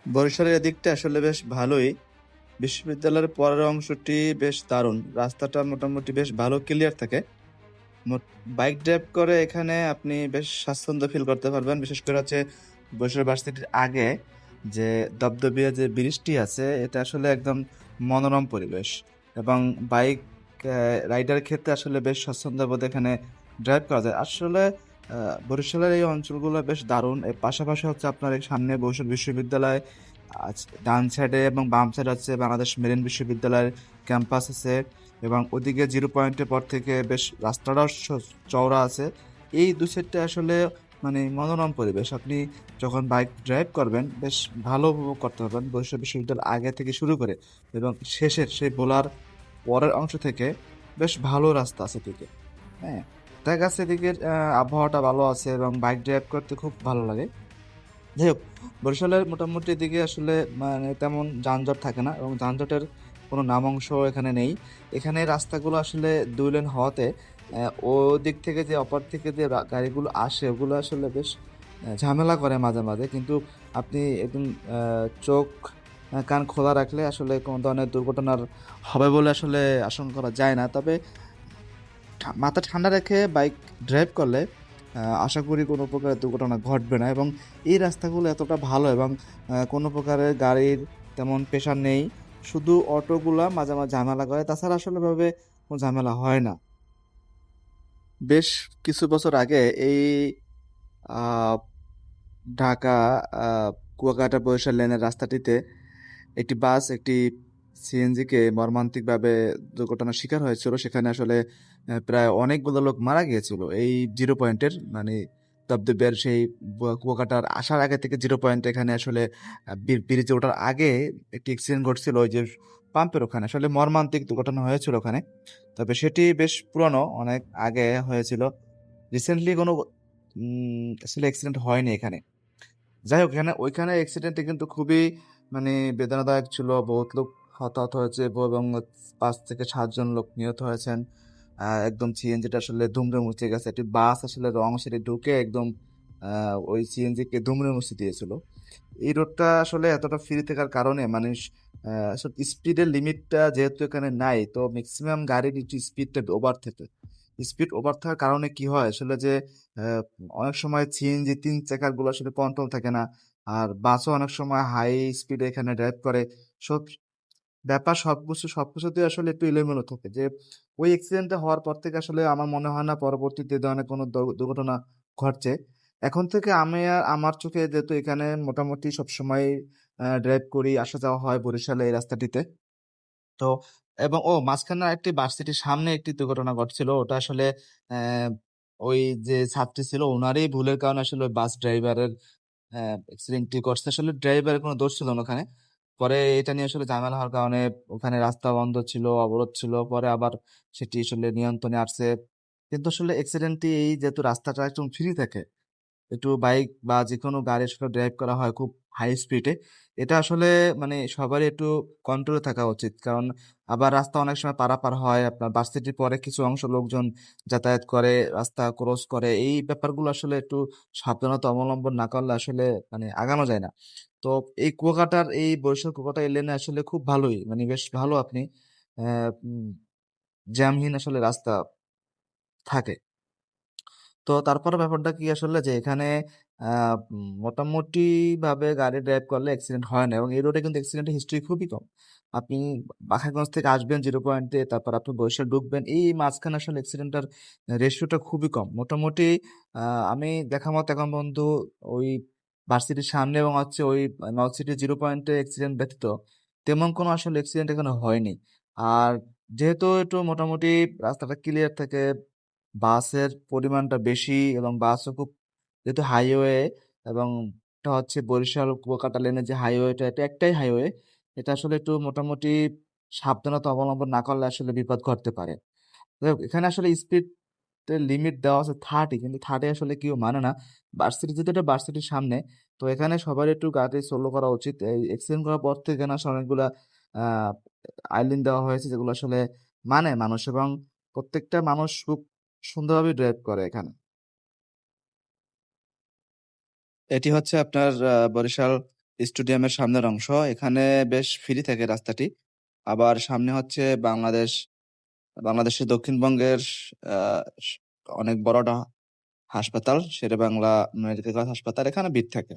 বরিশালের এদিকটা আসলে বেশ ভালোই। বিশ্ববিদ্যালয়ের পরের অংশটি বেশ দারুণ, রাস্তাটা মোটামুটি বেশ ভালো ক্লিয়ার থাকে। বাইক ড্রাইভ করে এখানে আপনি বেশ স্বাচ্ছন্দ্য ফিল করতে পারবেন, বিশেষ করে হচ্ছে বরিশাল ভার্সিটির আগে যে দপদপিয়া যে ব্রিজটি আছে, এটা আসলে একদম মনোরম পরিবেশ। এবং বাইক রাইডার ক্ষেত্রে আসলে বেশ স্বাচ্ছন্দ্য বোধ এখানে ড্রাইভ করা যায় আসলে। বরিশালের এই অঞ্চলগুলো বেশ দারুণ। এর পাশাপাশি হচ্ছে আপনার এই সামনে বরিশাল বিশ্ববিদ্যালয় ডান সাইডে এবং বাম সাইডে হচ্ছে বাংলাদেশ মেরিন বিশ্ববিদ্যালয়ের ক্যাম্পাস আছে। এবং ওদিকে জিরো পয়েন্টের পর থেকে বেশ রাস্তাটাও চওড়া আছে। এই দু সাইডটা আসলে মানে মনোরম পরিবেশ। আপনি যখন বাইক ড্রাইভ করবেন বেশ ভালো উপভোগ করতে পারবেন বরিশাল বিশ্ববিদ্যালয় আগে থেকে শুরু করে এবং শেষের সেই বোলার পরের অংশ থেকে বেশ ভালো রাস্তা আছে এদিকে। হ্যাঁ, দেখা গেছে এদিকের আবহাওয়াটা ভালো আছে এবং বাইক ড্রাইভ করতে খুব ভালো লাগে। যাই হোক, বরিশালের মোটামুটি এদিকে আসলে মানে তেমন যানজট থাকে না এবং যানজটের কোনো নামাংশ এখানে নেই। এখানে রাস্তাগুলো আসলে দুই লেন হওয়াতে ও দিক থেকে যে অপর থেকে যে গাড়িগুলো আসে ওগুলো আসলে বেশ ঝামেলা করে মাঝে মাঝে। কিন্তু আপনি একদম চোখ কান খোলা রাখলে আসলে কোনো ধরনের দুর্ঘটনার হবে বলে আসলে আশঙ্কা করা যায় না। তবে মাথা ঠান্ডা রেখে বাইক ড্রাইভ করলে আশা করি কোনো প্রকারের দুর্ঘটনা ঘটবে না। এবং এই রাস্তাগুলো এতটা ভালো এবং কোনো প্রকারের গাড়ির তেমন প্রেশার নেই। শুধু অটোগুলা মাঝে মাঝে ঝামেলা করে, তাছাড়া আসলে ভাবে কোনো ঝামেলা হয় না। বেশ কিছু বছর আগে এই আহ, ঢাকা কুয়াকাটা বরিশাল লেনের রাস্তাটিতে একটি বাস একটি সিএনজি কে মর্মান্তিকভাবে দুর্ঘটনার শিকার হয়েছিল। সেখানে আসলে প্রায় অনেকগুলো লোক মারা গিয়েছিল এই জিরো পয়েন্টের মানে দপদপের সেই কুয়াকাটার আসার আগে থেকে জিরো পয়েন্ট এখানে আসলে ব্রিজে ওঠার আগে একটি অ্যাক্সিডেন্ট ঘটছিল ওই যে পাম্পের ওখানে। আসলে মর্মান্তিক দুর্ঘটনা হয়েছিল ওখানে। তবে সেটি বেশ পুরনো, অনেক আগে হয়েছিল। রিসেন্টলি কোনো আসলে অ্যাক্সিডেন্ট হয়নি এখানে। যাই হোক, এখানে ওইখানে অ্যাক্সিডেন্টটি কিন্তু খুবই মানে বেদনাদায়ক ছিল। বহুত লোক হতাহত হয়েছে এবং 5 থেকে 7 জন লোক নিহত হয়েছেন। একদম সিএনজিটা আসলে দুমড়ে মুচড়ে গেছে। একটি বাস আসলে রং সাইডে ঢুকে একদম ওই সিএনজি কে দুমড়ে মুচড়ে দিয়েছিল। এই রোডটা আসলে এতটা ফ্রি থাকার কারণে মানুষ স্পিডের লিমিটটা যেহেতু এখানে নাই, তো ম্যাক্সিমাম গাড়ির একটু স্পিডটা ওভার থাকে। স্পিড ওভার থাকার কারণে কি হয় আসলে যে আহ, অনেক সময় সিএনজি 3 চাকার গুলো আসলে কন্ট্রোল থাকে না। আর বাসও অনেক সময় হাই স্পিডে এখানে ড্রাইভ করে। সব ব্যাপার সবকিছুতে আসলে একটু এলোমেলো থাকে। যে ওই অ্যাক্সিডেন্টটা হওয়ার পর থেকে আসলে আমার মনে হয় না পরবর্তীতে এ ধরনের কোনো দুর্ঘটনা ঘটছে। এখন থেকে আমি আর আমার চোখে যেহেতু এখানে মোটামুটি সবসময় ড্রাইভ করি, আসা যাওয়া হয় বরিশালে এই রাস্তাটিতে। তো এবং মাঝখানে একটি ভার্সিটির সামনে একটি দুর্ঘটনা ঘটছিল। ওটা আসলে আহ, ওই যে ছাত্রী ছিল ওনারই ভুলের কারণে আসলে ওই বাস ড্রাইভারের অ্যাক্সিডেন্টটি করছে। আসলে ড্রাইভারের কোনো দোষ ছিল না ওখানে। পরে এটা নিয়ে আসলে ঝামেলা হওয়ার কারণে ওখানে রাস্তা বন্ধ ছিল, অবরোধ ছিল, পরে আবার সেটি আসলে নিয়ন্ত্রণে আসছে। কিন্তু আসলে অ্যাক্সিডেন্টটি এই যেহেতু রাস্তাটা একদম ফ্রি থাকে, একটু বাইক বা যে কোনো গাড়ি আসলে ড্রাইভ করা হয় খুব হাই স্পিডে, এটা আসলে মানে সবারই একটু কন্ট্রোলে থাকা উচিত। কারণ আবার রাস্তা অনেক সময় পারাপার হয়, আপনার ভার্সিটির পরে কিছু অংশ লোকজন যাতায়াত করে, রাস্তা ক্রস করে, এই ব্যাপারগুলো আসলে একটু সাবধানতা অবলম্বন না করলে আসলে মানে আগানো যায় না। তো এই কুয়াকাটার এই বরিশাল কুয়াকাটা এই লেনে আসলে খুব ভালোই, মানে বেশ ভালো আপনি জ্যামহীন আসলে রাস্তা থাকে। তো তারপরে ব্যাপারটা কি আসলে যে এখানে মোটামুটি ভাবে গাড়ি ড্রাইভ করলে অ্যাক্সিডেন্ট হয় না এবং এই রোডে কিন্তু অ্যাক্সিডেন্টের হিস্ট্রি খুবই কম। আপনি বাখারগঞ্জ থেকে আসবেন জিরো পয়েন্টে, তারপর আপনি বরিশাল ঢুকবেন, এই মাঝখানে আসলে অ্যাক্সিডেন্টের রেশিওটা খুবই কম মোটামুটি। আমি দেখা মতো এখন পর্যন্ত ওই ভার্সিটির সামনে এবং হচ্ছে ওই নর্থ সিটি জিরো পয়েন্টে অ্যাক্সিডেন্ট ব্যতীত তেমন কোনো আসলে অ্যাক্সিডেন্ট এখানে হয়নি। আর যেহেতু একটু মোটামুটি রাস্তাটা ক্লিয়ার থাকে, বাসের পরিমাণটা বেশি এবং বাসও খুব, যেহেতু হাইওয়ে এবং এটা হচ্ছে বরিশাল কুয়াকাটা লেনের যে হাইওয়েটা, এটা একটাই হাইওয়ে। এটা আসলে একটু মোটামুটি সাবধানতা অবলম্বন না করলে আসলে বিপদ ঘটতে পারে। যাই হোক, এখানে আসলে স্পিড লিমিট দেওয়া আছে 30, কিন্তু 30 আসলে কেউ মানে না। ভার্সিটি যেহেতু এটা ভার্সিটির সামনে, তো এখানে সবার একটু গাড়ি স্লো করা উচিত। এই এক্সিডেন্ট করার পর থেকে এখানে আসলে অনেকগুলা আহ আইল্যান্ড দেওয়া হয়েছে যেগুলো আসলে মানে মানুষ, এবং প্রত্যেকটা মানুষ খুব সুন্দরভাবে ড্রাইভ করে এখানে। এটি হচ্ছে আপনার বরিশাল স্টেডিয়ামের সামনের অংশ। এখানে বেশ ফ্রি থাকে রাস্তাটি। আবার সামনে হচ্ছে বাংলাদেশের দক্ষিণবঙ্গের আ স অনেক বড় হাসপাতাল, শেরেবাংলা মেডিকেল কলেজ হাসপাতাল। এখানে ভিড় থাকে।